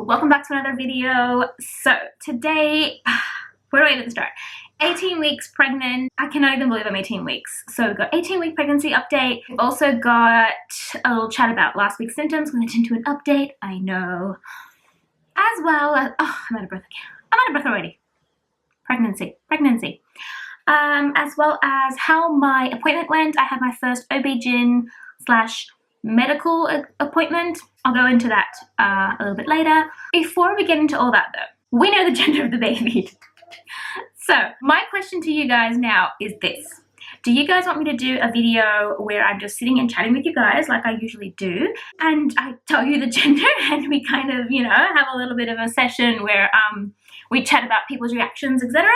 welcome back to another video. So today, where do I even start? 18 weeks pregnant. I cannot even believe I'm 18 weeks. So we've got 18-week pregnancy update. We've also got a little chat about last week's symptoms. Went into an update, I know. As well as, oh, I'm out of breath again. I'm out of breath already. Pregnancy. As well as how my appointment went. I had my first OB-GYN / medical appointment. I'll go into that a little bit later. Before we get into all that though, we know the gender of the baby. So my question to you guys now is this. Do you guys want me to do a video where I'm just sitting and chatting with you guys like I usually do, and I tell you the gender and we kind of, you know, have a little bit of a session where we chat about people's reactions, etc.?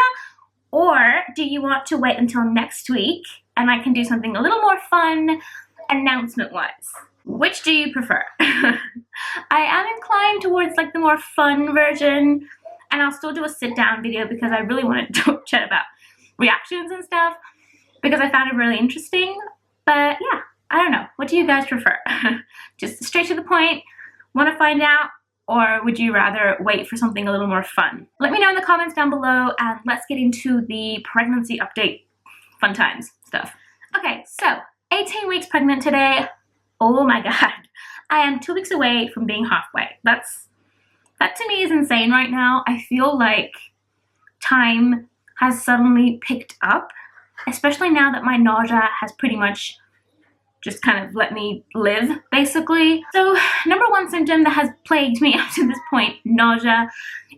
Or do you want to wait until next week and I can do something a little more fun announcement-wise? Which do you prefer? I am inclined towards like the more fun version, and I'll still do a sit-down video because I really want to chat about reactions and stuff because I found it really interesting. But yeah, I don't know. What do you guys prefer? Just straight to the point, want to find out, or would you rather wait for something a little more fun? Let me know in the comments down below and let's get into the pregnancy update fun times stuff. Okay, so 18 weeks pregnant today. Oh my god, I am 2 weeks away from being halfway. That to me is insane right now. I feel like time has suddenly picked up, especially now that my nausea has pretty much just kind of let me live, basically. So number one symptom that has plagued me up to this point, nausea.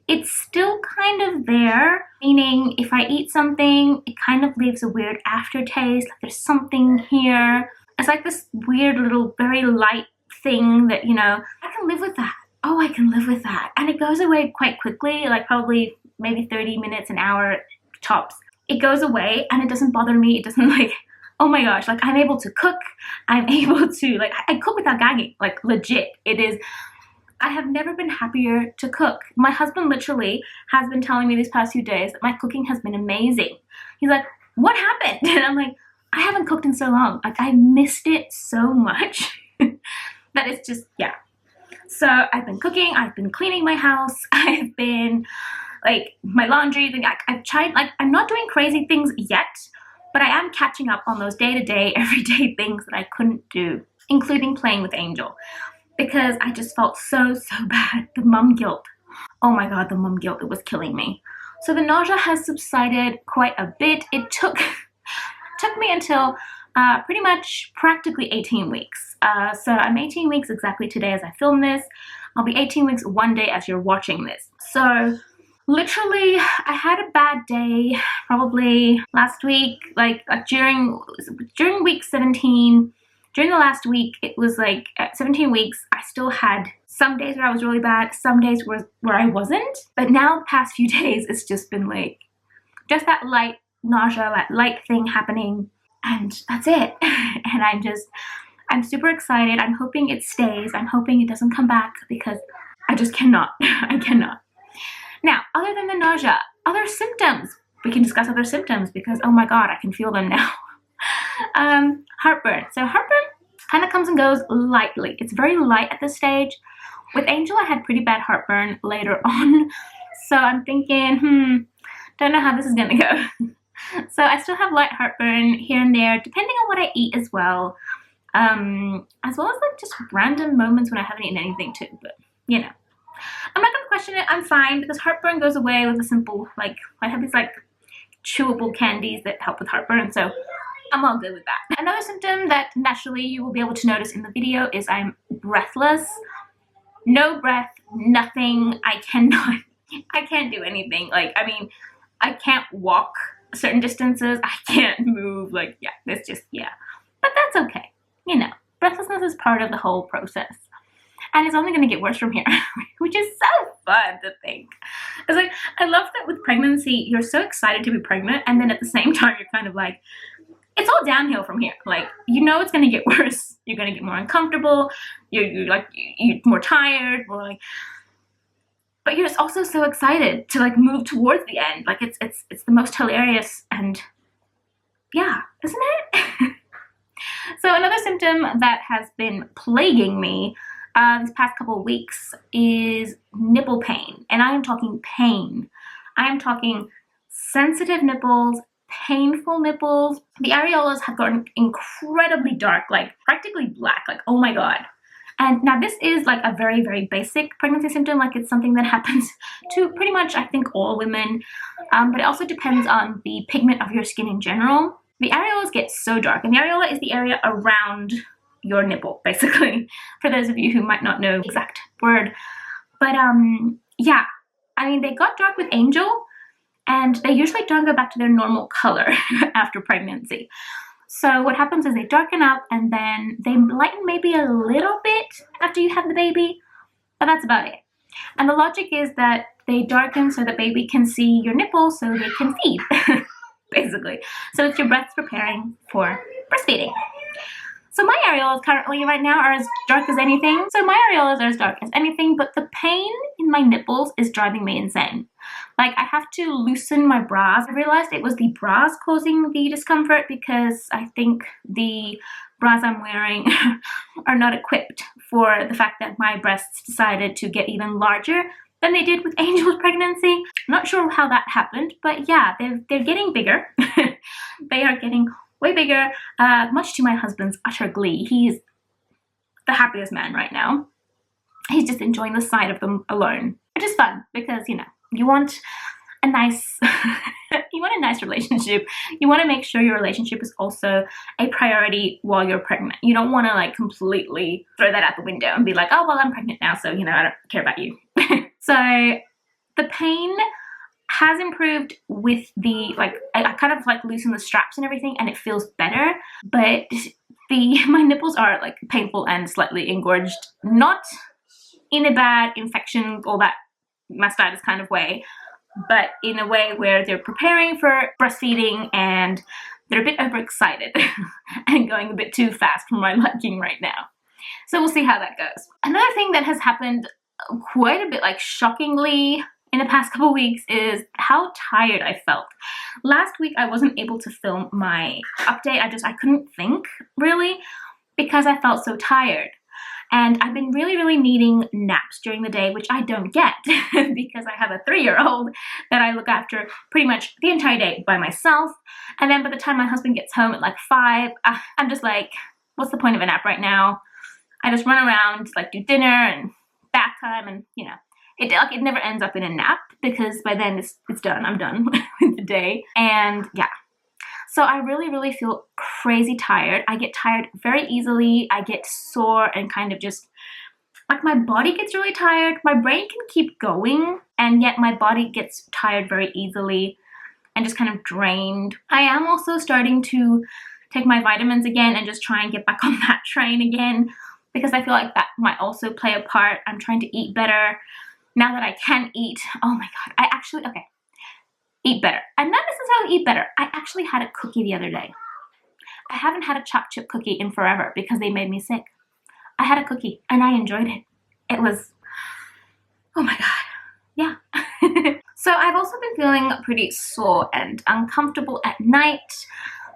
It's still kind of there, meaning if I eat something, it kind of leaves a weird aftertaste, like there's something here. It's like this weird little, very light thing that, you know, I can live with that. Oh, I can live with that. And it goes away quite quickly, like probably maybe 30 minutes, an hour tops. It goes away and it doesn't bother me. It doesn't like, oh my gosh, like I'm able to cook. I'm able to, like, I cook without gagging, like legit. It is, I have never been happier to cook. My husband literally has been telling me these past few days that my cooking has been amazing. He's like, what happened? And I'm like, I haven't cooked in so long. Like I missed it so much that it's just, yeah. So I've been cooking, I've been cleaning my house, I've been like my laundry, I've tried, like I'm not doing crazy things yet, but I am catching up on those day-to-day, everyday things that I couldn't do, including playing with Angel, because I just felt so bad. The mum guilt. Oh my god, the mum guilt, it was killing me. So the nausea has subsided quite a bit. It took me until pretty much practically 18 weeks. So I'm 18 weeks exactly today as I film this. I'll be 18 weeks one day as you're watching this. So literally I had a bad day probably last week, like during week 17, during the last week, it was like 17 weeks, I still had some days where I was really bad, some days where I wasn't. But now the past few days, it's just been like, just that light nausea, that light thing happening, and that's it. And I'm super excited. I'm hoping it stays. I'm hoping it doesn't come back because I just cannot. I cannot. Now, other than the nausea, other symptoms. We can discuss other symptoms because, oh my god, I can feel them now. Heartburn. So heartburn kind of comes and goes lightly. It's very light at this stage. With Angel, I had pretty bad heartburn later on. So I'm thinking, don't know how this is gonna go. So I still have light heartburn here and there, depending on what I eat as well. As well as like just random moments when I haven't eaten anything too, but you know. I'm not gonna question it, I'm fine because heartburn goes away with a simple, like, I have these like chewable candies that help with heartburn, so I'm all good with that. Another symptom that naturally you will be able to notice in the video is I'm breathless. No breath, nothing, I can't do anything. Like, I mean, I can't walk certain distances, I can't move, like, yeah, it's just, yeah. But that's okay, you know, breathlessness is part of the whole process. And it's only going to get worse from here, which is so fun to think. It's like, I love that with pregnancy, you're so excited to be pregnant, and then at the same time, you're kind of like, it's all downhill from here. Like, you know it's going to get worse. You're going to get more uncomfortable. You're more tired, more like, but you're also so excited to like move towards the end. Like it's the most hilarious, and yeah, isn't it? So another symptom that has been plaguing me these past couple of weeks is nipple pain. And I am talking pain. I am talking sensitive nipples, painful nipples. The areolas have gotten incredibly dark, like practically black, like oh my god. And now this is like a very, very basic pregnancy symptom, like it's something that happens to pretty much, I think, all women, but it also depends on the pigment of your skin in general. The areolas get so dark, and the areola is the area around your nipple, basically, for those of you who might not know the exact word. But yeah, I mean, they got dark with Angel, and they usually don't go back to their normal color after pregnancy. So what happens is they darken up and then they lighten maybe a little bit after you have the baby, but that's about it. And the logic is that they darken so that baby can see your nipples so they can feed, basically. So it's your breasts preparing for breastfeeding. So my areolas currently right now are as dark as anything. So my areolas are as dark as anything, but the pain in my nipples is driving me insane. Like I have to loosen my bras. I realized it was the bras causing the discomfort because I think the bras I'm wearing are not equipped for the fact that my breasts decided to get even larger than they did with Angel's pregnancy. I'm not sure how that happened, but yeah, they're getting bigger. They are getting way bigger, much to my husband's utter glee. He's the happiest man right now. He's just enjoying the sight of them alone, which is fun because, you know, you want a nice relationship. You want to make sure your relationship is also a priority while you're pregnant. You don't want to like completely throw that out the window and be like, oh, well, I'm pregnant now, so, you know, I don't care about you. So the pain has improved with the, like, I kind of like loosen the straps and everything and it feels better, but my nipples are like painful and slightly engorged, not in a bad infection or that mastitis kind of way, but in a way where they're preparing for breastfeeding and they're a bit overexcited and going a bit too fast for my liking right now. So we'll see how that goes. Another thing that has happened quite a bit, like shockingly, in the past couple weeks is how tired I felt. Last week I wasn't able to film my update. I couldn't think really because I felt so tired. And I've been really needing naps during the day, which I don't get because I have a 3-year-old that I look after pretty much the entire day by myself. And then by the time my husband gets home at like 5, I'm just like, what's the point of a nap right now? I just run around, like do dinner and bath time, and you know, it never ends up in a nap because by then it's done. I'm done with the day. And yeah. So I really feel crazy tired. I get tired very easily. I get sore and kind of just, like my body gets really tired. My brain can keep going and yet my body gets tired very easily and just kind of drained. I am also starting to take my vitamins again and just try and get back on that train again because I feel like that might also play a part. I'm trying to eat better now that I can eat. Oh my God, eat better. And not necessarily eat better. I actually had a cookie the other day. I haven't had a chocolate chip cookie in forever because they made me sick. I had a cookie and I enjoyed it. It was, oh my God, yeah. So I've also been feeling pretty sore and uncomfortable at night.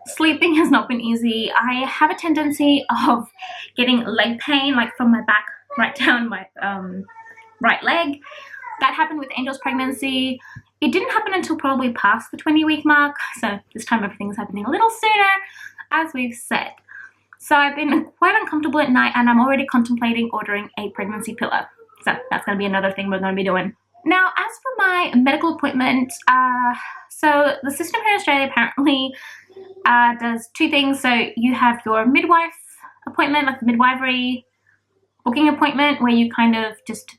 Sleeping has not been easy. I have a tendency of getting leg pain, like from my back right down my right leg. That happened with Angel's pregnancy. It didn't happen until probably past the 20-week mark, so this time everything's happening a little sooner, as we've said. So I've been quite uncomfortable at night and I'm already contemplating ordering a pregnancy pillow. So that's going to be another thing we're going to be doing. Now, as for my medical appointment, so the system here in Australia apparently does 2 things. So you have your midwife appointment, like the midwifery booking appointment, where you kind of just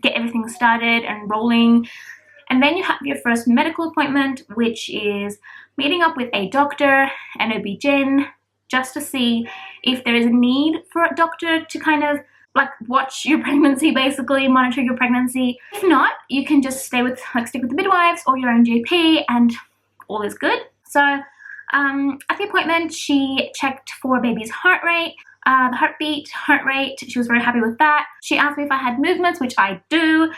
get everything started and rolling. And then you have your first medical appointment, which is meeting up with a doctor and OB-GYN just to see if there is a need for a doctor to kind of like watch your pregnancy, basically monitor your pregnancy. If not, you can just stick with the midwives or your own GP and all is good. So at the appointment, she checked for baby's heart rate, the heartbeat, heart rate. She was very happy with that. She asked me if I had movements, which I do.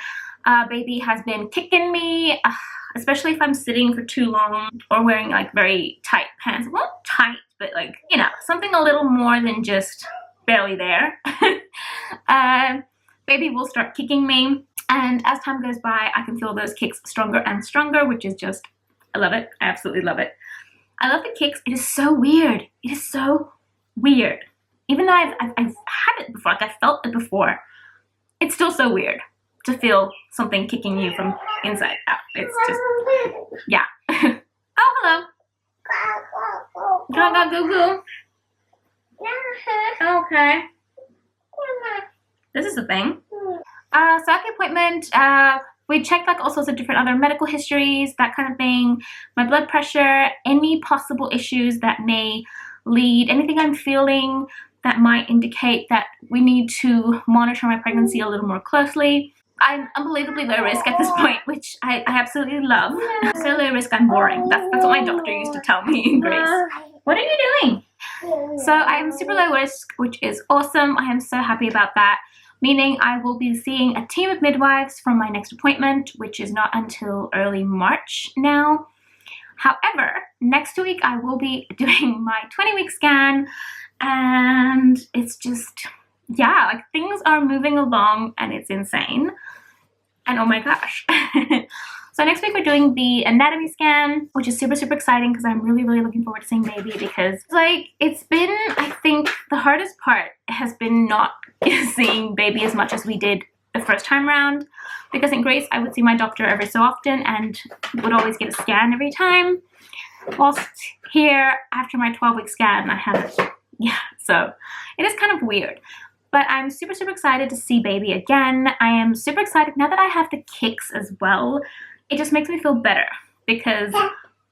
Baby has been kicking me, especially if I'm sitting for too long or wearing like very tight pants. Well, not tight, but like, you know, something a little more than just barely there. Baby will start kicking me, and as time goes by, I can feel those kicks stronger and stronger, which is just, I love it. I absolutely love it. I love the kicks. It is so weird. It is so weird. Even though I've had it before, like I felt it before, it's still so weird to feel something kicking you from inside out. It's just, yeah. Oh, hello. Go, go, go, go. Okay. This is the thing. So at the appointment, we checked like all sorts of different other medical histories, that kind of thing. My blood pressure, any possible issues that may lead, anything I'm feeling that might indicate that we need to monitor my pregnancy a little more closely. I'm unbelievably low risk at this point, which I absolutely love. So low risk, I'm boring. That's what my doctor used to tell me in Greece. What are you doing? So I'm super low risk, which is awesome. I am so happy about that. Meaning I will be seeing a team of midwives from my next appointment, which is not until early March now. However, next week I will be doing my 20-week scan, and it's just, yeah, like things are moving along and it's insane. And oh my gosh. So next week we're doing the anatomy scan, which is super, super exciting because I'm really, really looking forward to seeing baby, because like it's been, I think the hardest part has been not seeing baby as much as we did the first time round, because in Greece I would see my doctor every so often and would always get a scan every time. Whilst here, after my 12-week scan, I haven't. Yeah, so it is kind of weird. But I'm super, super excited to see baby again. I am super excited now that I have the kicks as well. It just makes me feel better, because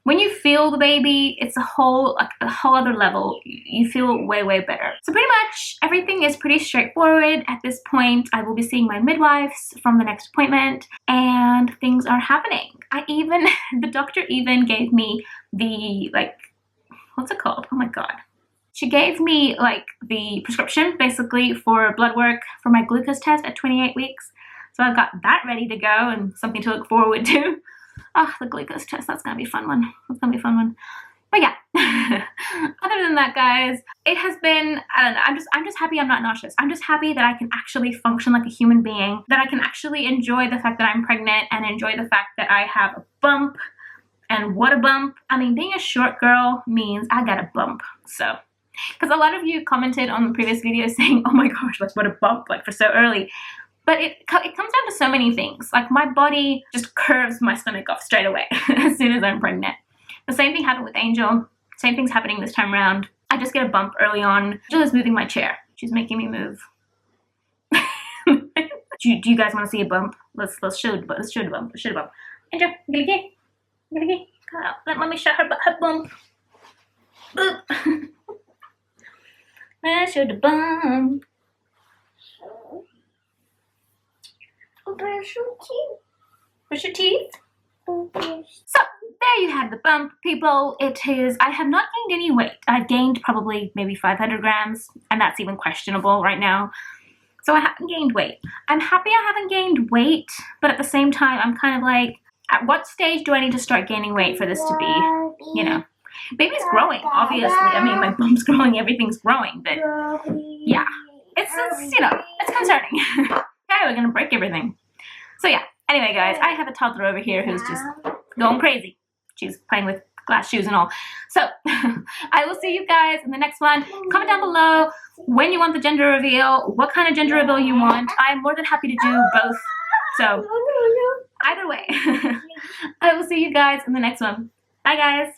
when you feel the baby, it's a whole other level. You feel way, way better. So pretty much everything is pretty straightforward at this point. I will be seeing my midwives from the next appointment, and things are happening. The doctor even gave me the, like, what's it called? Oh my God. She gave me like the prescription basically for blood work for my glucose test at 28 weeks. So I've got that ready to go and something to look forward to. Oh, the glucose test, that's gonna be a fun one. That's gonna be a fun one. But yeah, other than that, guys, it has been, I don't know, I'm just happy I'm not nauseous. I'm just happy that I can actually function like a human being, that I can actually enjoy the fact that I'm pregnant and enjoy the fact that I have a bump. And what a bump. I mean, being a short girl means I got a bump, so. Because a lot of you commented on the previous video saying, oh my gosh, like what a bump, like for so early. But it comes down to so many things. Like my body just curves my stomach off straight away as soon as I'm pregnant. The same thing happened with Angel. Same thing's happening this time around. I just get a bump early on. Angel is moving my chair. She's making me move. Do you guys want to see a bump? Let's show the bump. Let's show the bump. Let's show the bump. Angel, come out. Let mommy show her bump. Boop. Let's show the bump. Brush your teeth. Brush your teeth. So there you have the bump, people. It is, I have not gained any weight. I've gained probably maybe 500 grams, and that's even questionable right now. So I haven't gained weight. I'm happy I haven't gained weight, but at the same time, I'm kind of like, at what stage do I need to start gaining weight for this to be, you know? Baby's growing, obviously. I mean, my bump's growing, everything's growing, but yeah, it's you know, it's concerning. Okay, we're gonna break everything. So yeah, anyway, guys, I have a toddler over here who's just going crazy. She's playing with glass shoes and all. So I will see you guys in the next one. Comment down below when you want the gender reveal, what kind of gender reveal you want. I'm more than happy to do both. So either way, I will see you guys in the next one. Bye, guys.